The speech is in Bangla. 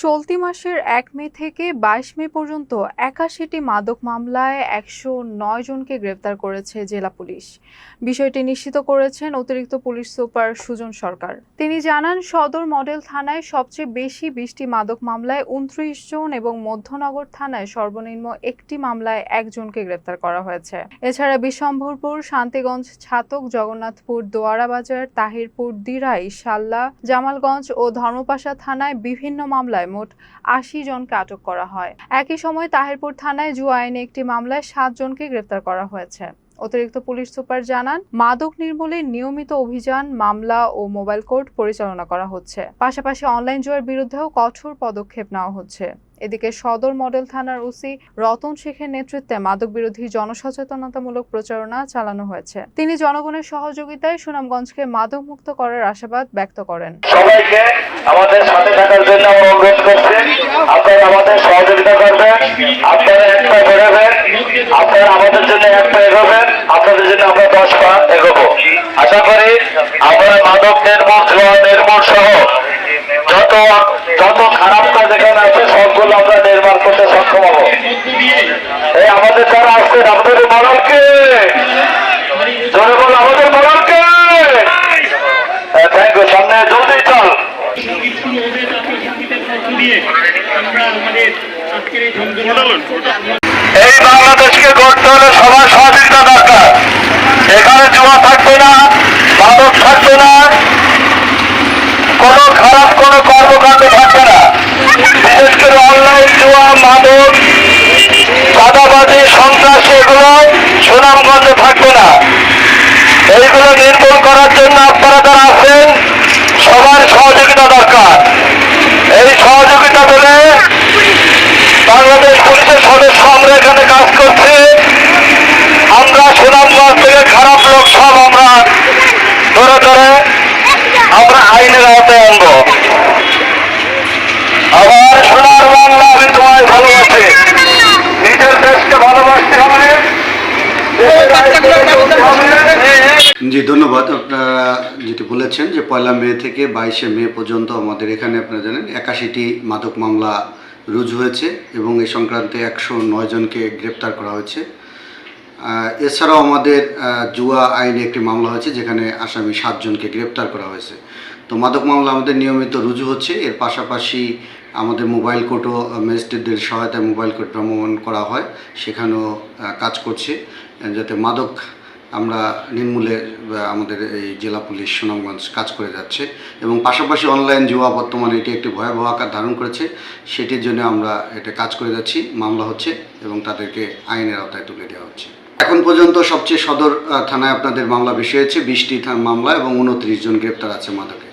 চলতি মাসের ১ মে থেকে ২২ মে পর্যন্ত ৮১টি মাদক মামলায় ১০৯ জনকে গ্রেপ্তার করেছে জেলা পুলিশ। বিষয়টি নিশ্চিত করেছেন অতিরিক্ত পুলিশ সুপার সুজন সরকার। তিনি জানান, সদর মডেল থানায় সবচেয়ে বেশি ২০টি মাদক মামলায় ২৯ জন এবং মধ্যনগর থানায় সর্বনিম্ন একটি মামলায় ১ জনকে গ্রেপ্তার করা হয়েছে। এছাড়া বিশম্ভরপুর, শান্তিগঞ্জ, ছাতক, জগন্নাথপুর, দোয়ারাবাজার, তাহিরপুর, দিরাই, শাল্লা, জামালগঞ্জ ও ধর্মপাশা থানায় বিভিন্ন মামলায় মোট ৮০ জনকে আটক করা হয়। একই সময় তাহিরপুর থানায় জুয়া আইনে একটি মামলায় ৭ জনকে গ্রেপ্তার করা হয়েছে। অতিরিক্ত পুলিশ সুপার জানান, মাদক নির্মূলে নিয়মিত অভিযান, মামলা ও মোবাইল কোর্ট পরিচালনা করা হচ্ছে। পাশাপাশি অনলাইন জুয়ার বিরুদ্ধেও কঠোর পদক্ষেপ নেওয়া হচ্ছে। এদিকে সদর মডেল থানার ওসি রতন শেখের নেতৃত্বে মাদক বিরোধী জনসচেতনতামূলক প্রচারণা চালানো হয়েছে। তিনি জনগণের সহযোগিতায় সুনামগঞ্জকে মাদক মুক্ত করার আশাবাদ ব্যক্ত করেন। সবাইকে আমাদের সাথে থাকার জন্য আমরা অনুরোধ করছি, আপনারা আমাদের সহযোগিতা করবেন, আপনারা এক পা বেরোবেন, আপনারা আমাদের জন্য এক পা এগোবেন, আপনাদের জন্য আমরা 10 পা এগোবো। আশা করি আমরা মাদক নির্মূল, জুয়া নির্মূল সহ যত খারাপ কাজ এখানে আছে সবগুলো আমরা নির্মাণ করতে সক্ষম হবো। এই আমাদের যারা আসছেন, আমাদের মরলকে জোরে বল, আমাদের মরলকে থ্যাংক ইউ। সামনে জলদি চল। এই বাংলাদেশকে গড়তে হলে সবার সহযোগিতা দরকার। এখানে জুয়া থাকবে না, মাদক থাকবে না, কোনো খারাপ কোনো কর্মকাণ্ড থাকবে না। বিশেষ করে অনলাইন জুয়া, মাদক, চাঁদাবাজি, সন্ত্রাস, এগুলো সুনামগঞ্জে থাকবে না। এইগুলো নির্মূল করার জন্য আপনারা যারা আছেন সবার সহযোগিতা দরকার। এই সহযোগিতা পেলে বাংলাদেশ পুলিশের সদস্য আমরা এখানে কাজ করছি। আমরা সুনামগঞ্জ থেকে খারাপ লোক সব আমরা ধরে আমরা আইনের আওতায় আনবো। আবার সোনার বাংলা, আমি তোমায় ভালোবাসি। নিজের দেশকে ভালোবাসতে হবে। জি, ধন্যবাদ। আপনারা যেটি বলেছেন যে ১ মে থেকে ২২ মে পর্যন্ত আমাদের এখানে আপনারা জানেন ৮১টি মাদক মামলা রুজু হয়েছে এবং এই সংক্রান্তে ১০৯ জনকে গ্রেপ্তার করা হয়েছে। এছাড়াও আমাদের জুয়া আইনে একটি মামলা হয়েছে যেখানে আসামি ৭ জনকে গ্রেপ্তার করা হয়েছে। তো মাদক মামলা আমাদের নিয়মিত রুজু হচ্ছে। এর পাশাপাশি আমাদের মোবাইল কোর্টও ম্যাজিস্ট্রেটদের সহায়তায় মোবাইল কোর্ট ভ্রমণ করা হয়, সেখানেও কাজ করছে যাতে মাদক আমরা নির্মূলে আমাদের এই জেলা পুলিশ সুনামগঞ্জ কাজ করে যাচ্ছে। এবং পাশাপাশি অনলাইন জুয়া বর্তমানে এটি একটি ভয়াবহ আকার ধারণ করেছে, সেটির জন্য আমরা এটা কাজ করে যাচ্ছি। মামলা হচ্ছে এবং তাদেরকে আইনের আওতায় তুলে দেওয়া হচ্ছে। এখন পর্যন্ত সবচেয়ে সদর থানায় আপনাদের মামলা বেশি হয়েছে, ২০টি মামলা এবং ২৯ জন গ্রেপ্তার আছে মাদকে।